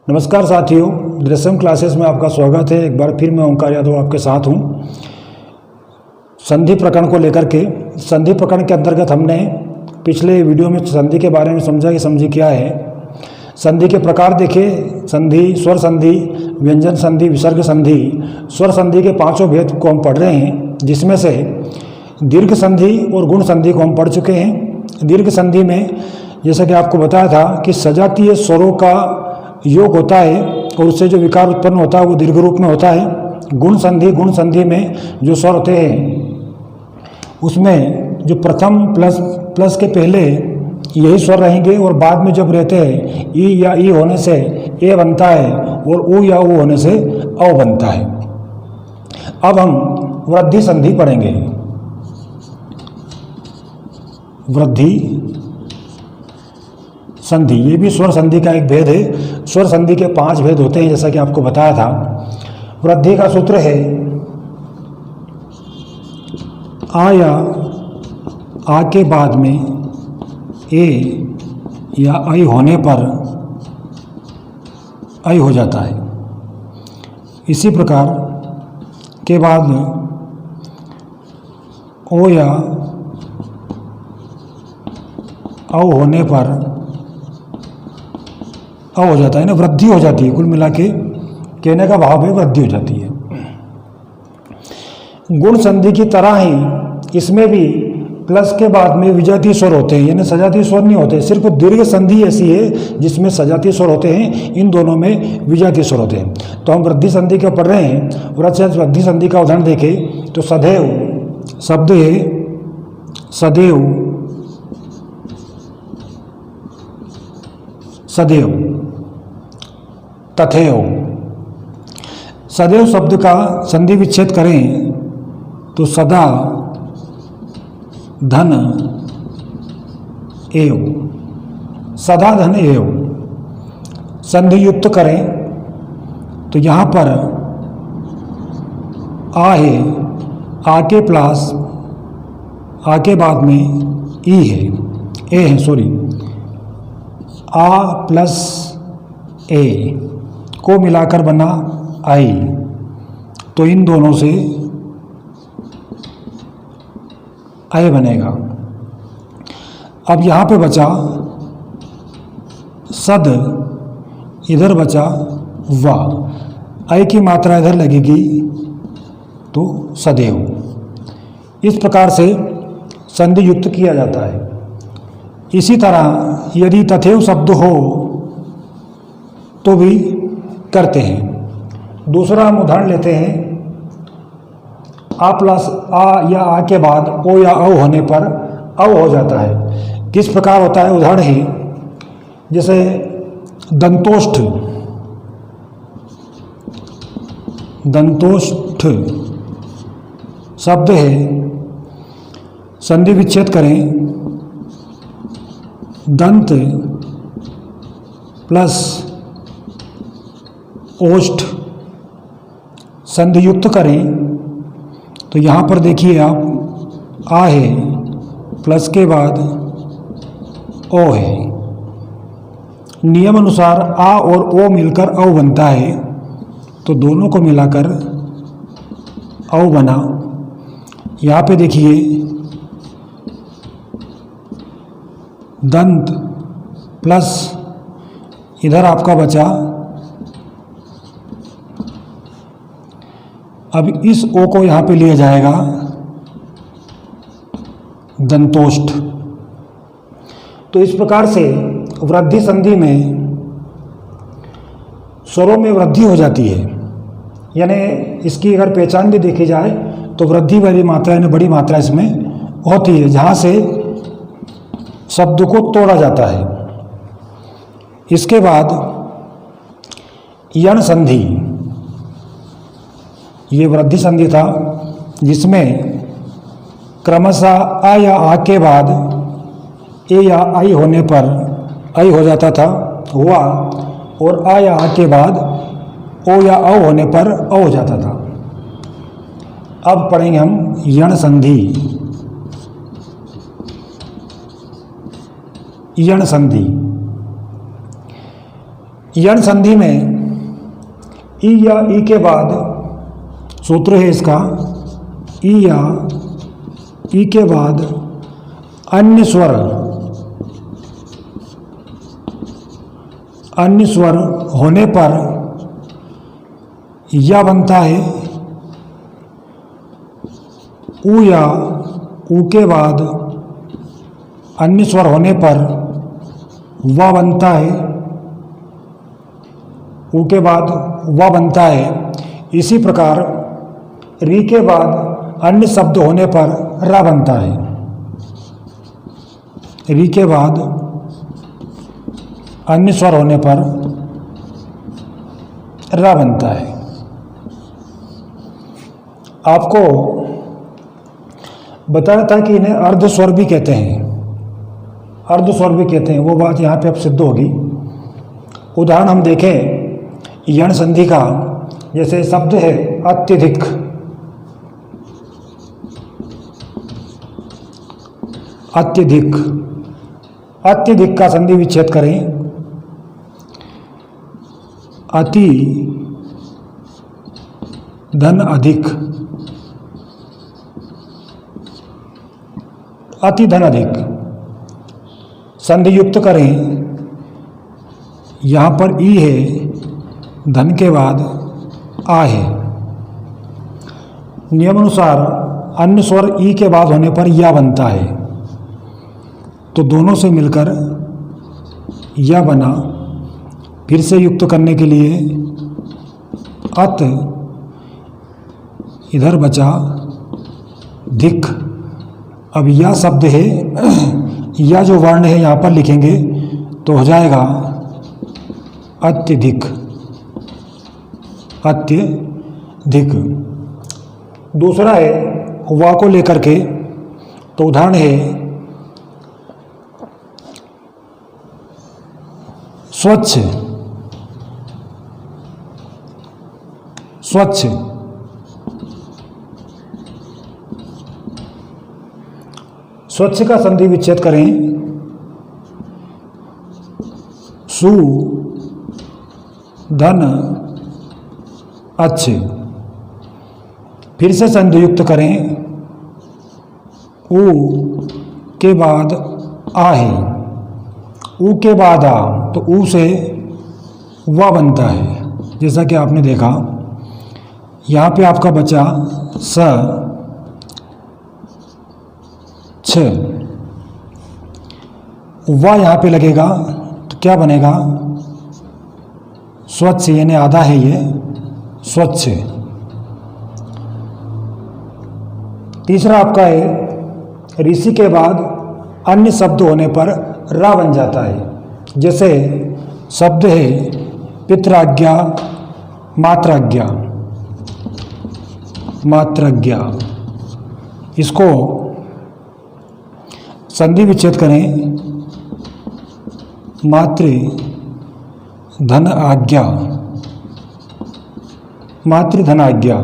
नमस्कार साथियों, दृश्यम क्लासेस में आपका स्वागत है। एक बार फिर मैं ओंकार यादव आपके साथ हूँ। संधि प्रकरण को लेकर के संधि प्रकरण के अंतर्गत हमने पिछले वीडियो में संधि के बारे में समझा कि संधि क्या है, संधि के प्रकार देखे। संधि, स्वर संधि, व्यंजन संधि, विसर्ग संधि। स्वर संधि के पांचों भेद को हम पढ़ रहे हैं, जिसमें से दीर्घ संधि और गुण संधि को हम पढ़ चुके हैं। दीर्घ संधि में जैसा कि आपको बताया था कि सजातीय स्वरों का योग होता है और उससे जो विकार उत्पन्न होता है वो दीर्घ रूप में होता है। गुण संधि में जो स्वर होते हैं उसमें जो प्रथम प्लस के पहले यही स्वर रहेंगे और बाद में जब रहते हैं ई या ई होने से ए बनता है और ऊ या ऊ होने से औ बनता है। अब हम वृद्धि संधि पढ़ेंगे। वृद्धि संधि, ये भी स्वर संधि का एक भेद है। स्वर संधि के 5 भेद होते हैं, जैसा कि आपको बताया था। वृद्धि का सूत्र है आ या आ के बाद में ए या ऐ होने पर ऐ हो जाता है। इसी प्रकार के बाद ओ या औ होने पर अ हो जाता है ना, वृद्धि हो जाती है। कुल मिला के कहने का भाव है वृद्धि हो जाती है। गुण संधि की तरह ही इसमें भी प्लस के बाद में विजातीय स्वर होते हैं, यानी सजातीय स्वर नहीं होते। सिर्फ दीर्घ संधि ऐसी है जिसमें सजातीय स्वर होते हैं, इन दोनों में विजातीय स्वर होते हैं। तो हम वृद्धि संधि को पढ़ रहे हैं। वृद्धि संधि का उदाहरण देखें तो सदैव शब्द है, सदैव, सदैव, तथैव। सदैव शब्द का संधि विच्छेद करें तो सदा, धन, एव, सदा धन एव। संधि युक्त करें तो यहाँ पर आ है, आ के प्लस आ के बाद में ई है, ए है, सॉरी, आ प्लस ए को मिलाकर बना आई। तो इन दोनों से आई बनेगा। अब यहाँ पे बचा सद, इधर बचा वा। आई की मात्रा इधर लगेगी तो सदैव। इस प्रकार से संधि युक्त किया जाता है। इसी तरह यदि तथैव शब्द हो तो भी करते हैं। दूसरा हम उदाहरण लेते हैं। आ प्लस आ या आ के बाद ओ या औ होने पर औ हो जाता है। किस प्रकार होता है? उदाहरण है जैसे दंतोष्ठ, दंतोष्ठ शब्द है, संधि विच्छेद करें, दंत प्लस ओष्ठ संधि युक्त करें तो यहाँ पर देखिए आप आ है प्लस के बाद ओ है। नियम अनुसार आ और ओ मिलकर औ बनता है, तो दोनों को मिलाकर औ बना। यहाँ पे देखिए दंत प्लस इधर आपका बचा, अब इस ओ को यहाँ पे लिया जाएगा दंतोष्ठ। तो इस प्रकार से वृद्धि संधि में स्वरों में वृद्धि हो जाती है। यानी इसकी अगर पहचान भी देखी जाए तो वृद्धि वाली मात्रा यानी बड़ी मात्रा इसमें होती है, जहाँ से शब्द को तोड़ा जाता है। इसके बाद यण संधि, ये वृद्धि संधि था जिसमें क्रमशः आ या आ के बाद ए या आई होने पर आई हो जाता था, हुआ, और आ या आ के बाद ओ या औ होने पर औ हो जाता था। अब पढ़ेंगे हम यण संधि। यण संधि यण संधि में ई या ई के बाद सूत्र है इसका, ई या ई के बाद अन्य स्वर होने पर या बनता है, ऊ या ऊ के बाद अन्य स्वर होने पर वा बनता है, ऊ के बाद वा बनता है। इसी प्रकार री के बाद अन्य शब्द होने पर रा बनता है, री के बाद अन्य स्वर होने पर रा बनता है। आपको बताया था कि इन्हें अर्ध स्वर भी कहते हैं, अर्ध स्वर भी कहते हैं, वो बात यहाँ पे अब सिद्ध होगी। उदाहरण हम देखें यण संधि का, जैसे शब्द है अत्यधिक, अत्यधिक, अत्यधिक का संधि विच्छेद करें, अति धन अधिक, अति धन अधिक, संधि युक्त करें, यहाँ पर ई है, धन के बाद आ है। नियमानुसार अन्य स्वर ई के बाद होने पर या बनता है, तो दोनों से मिलकर या बना। फिर से युक्त करने के लिए अत, इधर बचा धिक। अब या शब्द है, या जो वर्ण है यहाँ पर लिखेंगे तो हो जाएगा अत्यधिक, अत्यधिक। दूसरा है वा को लेकर के, तो उदाहरण है स्वच्छ, स्वच्छ, स्वच्छ का संधि विच्छेद करें, सु धन अच्छे। फिर से संधि युक्त करें, ऊ के बाद आ है, ऊ के बाद आ, तो ऊ से वा बनता है। जैसा कि आपने देखा यहाँ पे आपका बचा स छ, वा यहाँ पे लगेगा तो क्या बनेगा, स्वच्छ, यानी आधा है ये, स्वच्छ। तीसरा आपका है ऋषि के बाद अन्य शब्द होने पर रा बन जाता है। जैसे शब्द है पितराज्ञा, मात्राज्ञा, मात्राज्ञा। इसको संधि विच्छेद करें, मातृ धन आज्ञा, मातृ धन आज्ञा।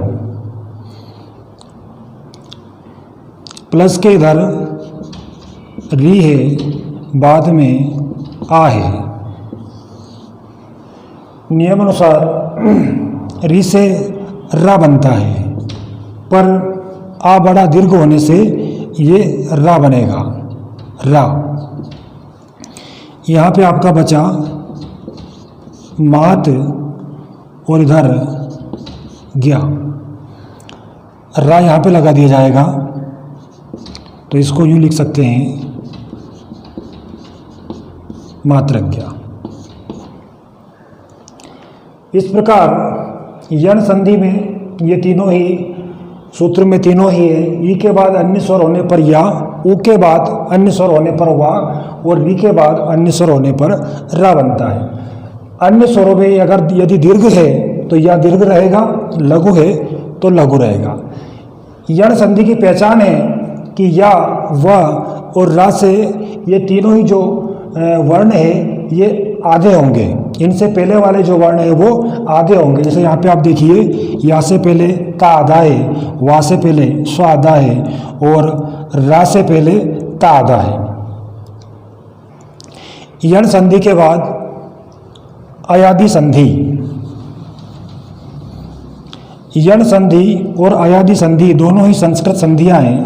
प्लस के इधर री है, बाद में आ है। नियम अनुसार री से रा बनता है, पर आ बड़ा दीर्घ होने से ये रा बनेगा, रा। यहाँ पे आपका बचा मात और इधर ज्ञा, रा यहाँ पे लगा दिया जाएगा, तो इसको यूँ लिख सकते हैं मात्रज्ञा। इस प्रकार यण संधि में ये तीनों ही सूत्र में तीनों ही है। ई के बाद अन्य स्वर होने पर या, ऊ के बाद अन्य स्वर होने पर वा, और री के बाद अन्य स्वर होने पर रा बनता है। अन्य स्वरों में अगर यदि दीर्घ है तो या दीर्घ रहेगा, लघु है तो लघु रहेगा। यण संधि की पहचान है कि या, व और रा से ये तीनों ही जो वर्ण है ये आधे होंगे। इनसे पहले वाले जो वर्ण है वो आधे होंगे। जैसे यहाँ पे आप देखिए, या से पहले ता आधा है, वा से पहले स्व आधा है, और रा से पहले ता आधा है। यण संधि के बाद अयादि संधि। यण संधि और अयादि संधि दोनों ही संस्कृत संधियां हैं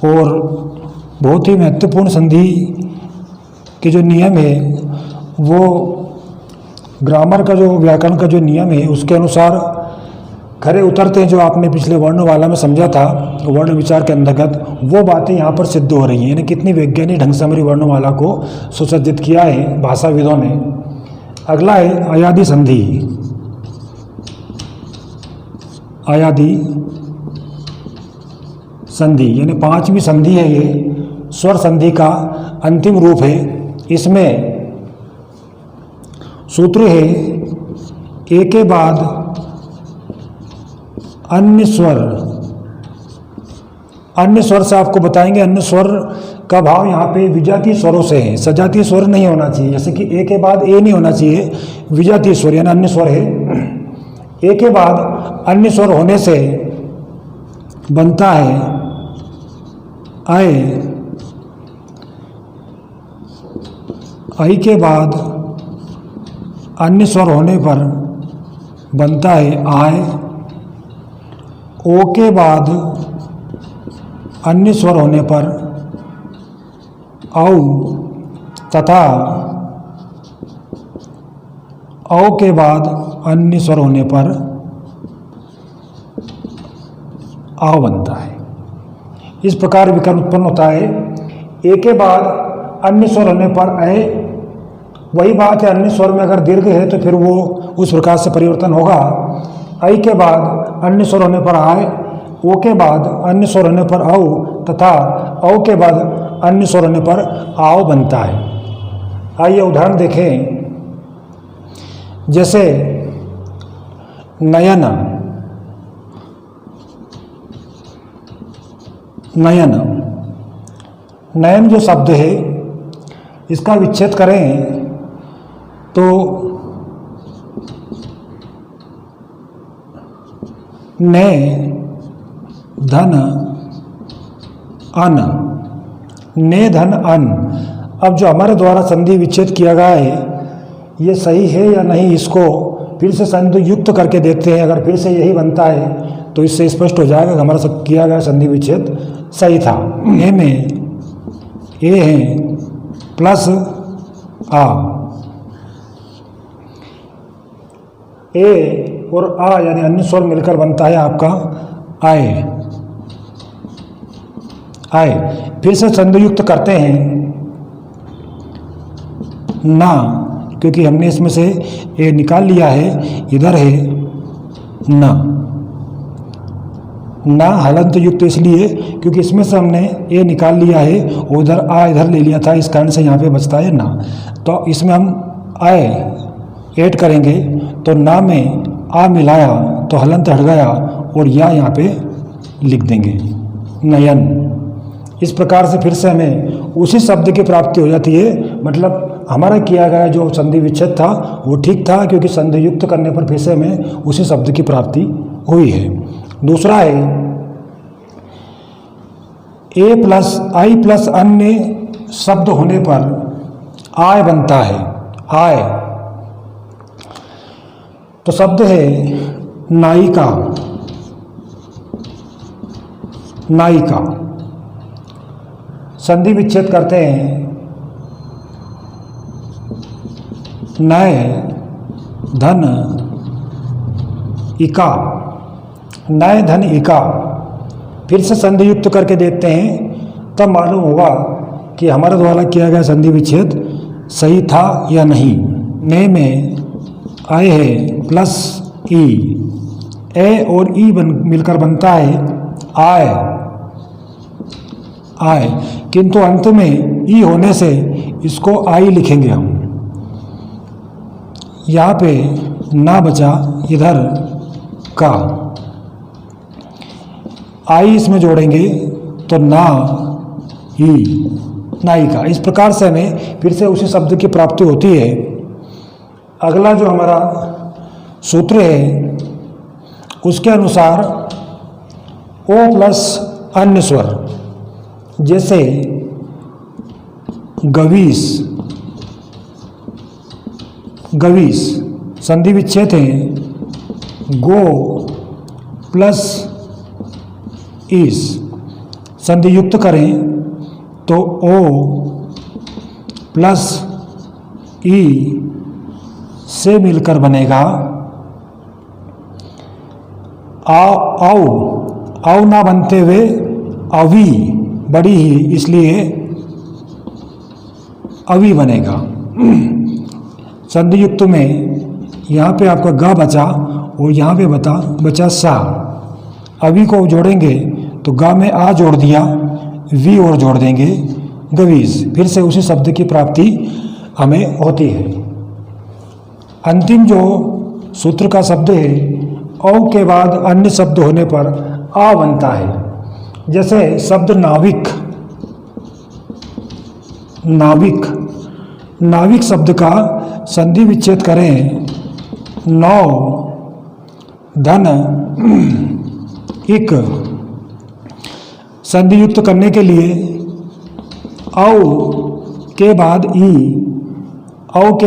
और बहुत ही महत्वपूर्ण संधि के जो नियम है वो ग्रामर का जो व्याकरण का जो नियम है उसके अनुसार खरे उतरते हैं। जो आपने पिछले वर्णमाला में समझा था वर्ण विचार के अंतर्गत, वो बातें यहाँ पर सिद्ध हो रही हैं। यानी कितनी वैज्ञानिक ढंग से हमारी वर्णमाला को सुसज्जित किया है भाषाविदों ने। अगला है अयादि संधि। अयादि संधि यानी पांचवी संधि है, ये स्वर संधि का अंतिम रूप है। इसमें सूत्र है एक के बाद अन्य स्वर। अन्य स्वर से आपको बताएंगे, अन्य स्वर का भाव यहाँ पे विजातीय स्वरों से है, सजातीय स्वर नहीं होना चाहिए। जैसे कि ए के बाद ए नहीं होना चाहिए, विजातीय स्वर यानी अन्य स्वर है। ए के बाद अन्य स्वर होने से बनता है आए। आई के बाद अन्य स्वर होने पर बनता है आय। ओ के बाद अन्य स्वर होने पर औ तथा औ के बाद अन्य स्वर होने पर आ बनता है। इस प्रकार विकर्ण उत्पन्न होता है। ए के बाद अन्य स्वर होने पर अ, वही बात है अन्य स्वर में अगर दीर्घ है तो फिर वो उस प्रकार से परिवर्तन होगा। आई के बाद अन्य स्वर होने पर आय, ओ के बाद अन्य स्वर होने पर औ तथा औ के बाद अन्य स्वर होने पर आओ बनता है। आइए उदाहरण देखें। जैसे नयन, नयन, नयन जो शब्द है इसका विच्छेद करें तो ने धन अन, ने धन अन। अब जो हमारे द्वारा संधि विच्छेद किया गया है ये सही है या नहीं, इसको फिर से संधि युक्त करके देखते हैं। अगर फिर से यही बनता है तो इससे स्पष्ट हो जाएगा कि हमारा सब किया गया संधि विच्छेद सही था। ए में ए है प्लस आ, ए और आ यानी अन्य स्वर मिलकर बनता है आपका आए। आए फिर से संधि युक्त करते हैं ना, क्योंकि हमने इसमें से ए निकाल लिया है, इधर है ना। ना हलंत युक्त इसलिए क्योंकि इसमें से हमने ए निकाल लिया है, उधर आ इधर ले लिया था, इस कारण से यहाँ पे बचता है ना। तो इसमें हम आए ऐड करेंगे तो ना में आ मिलाया तो हलंत हट गया और या यहाँ पे लिख देंगे नयन। इस प्रकार से फिर से हमें उसी शब्द की प्राप्ति हो जाती है। मतलब हमारा किया गया जो संधि विच्छेद था वो ठीक था, क्योंकि संधि युक्त करने पर फिर से हमें उसी शब्द की प्राप्ति हुई है। दूसरा है ए प्लस आई प्लस अन्य शब्द होने पर आय बनता है आय। तो शब्द है नायिका, नायिका। संधि विच्छेद करते हैं नय धन इका, नय धन इका। फिर से संधि युक्त करके देखते हैं तब मालूम होगा कि हमारे द्वारा किया गया संधि विच्छेद सही था या नहीं। ने में आए है प्लस ई, ए और ई मिलकर बनता है आय आय, किंतु अंत में ई होने से इसको आई लिखेंगे हम। यहाँ पे ना बचा, इधर का आई इसमें जोड़ेंगे तो ना ही नायिका। इस प्रकार से हमें फिर से उसी शब्द की प्राप्ति होती है। अगला जो हमारा सूत्र है उसके अनुसार ओ प्लस अन्य स्वर, जैसे गवीस, गवीस। संधि विच्छेद है गो प्लस ईस। संधि युक्त करें तो ओ प्लस ई से मिलकर बनेगा आओ ना बनते हुए अवी, बड़ी ही इसलिए अवी बनेगा। संधि युक्त में यहाँ पे आपका ग बचा और यहाँ पे बचा सा। अवी को जोड़ेंगे तो ग में आ जोड़ दिया, वी और जोड़ देंगे गवीस। फिर से उसी शब्द की प्राप्ति हमें होती है। अंतिम जो सूत्र का शब्द है औ के बाद अन्य शब्द होने पर आ बनता है। जैसे शब्द नाविक, नाविक शब्द का संधि विच्छेद करें नौ धन इक। संधि युक्त करने के लिए औ के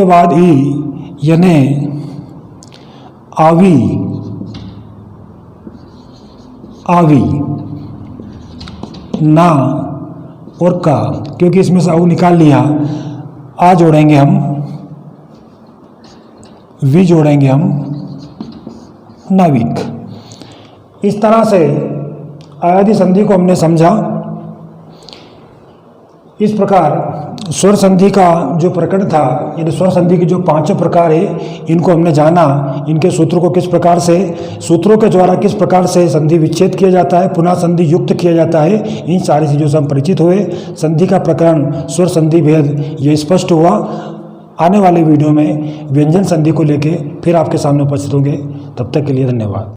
बाद ई यानी आवी ना और का, क्योंकि इसमें से औ निकाल लिया, आ जोड़ेंगे हम, वी जोड़ेंगे हम, नाविक। इस तरह से आयादी संधि को हमने समझा। इस प्रकार स्वर संधि का जो प्रकरण था, यानी स्वर संधि के जो 5 प्रकार है, इनको हमने जाना। इनके सूत्रों को किस प्रकार से, सूत्रों के द्वारा किस प्रकार से संधि विच्छेद किया जाता है, पुनः संधि युक्त किया जाता है, इन सारी चीज़ों से हम परिचित हुए। संधि का प्रकरण स्वर संधि भेद ये स्पष्ट हुआ। आने वाले वीडियो में व्यंजन संधि को लेके फिर आपके सामने उपस्थित होंगे। तब तक के लिए धन्यवाद।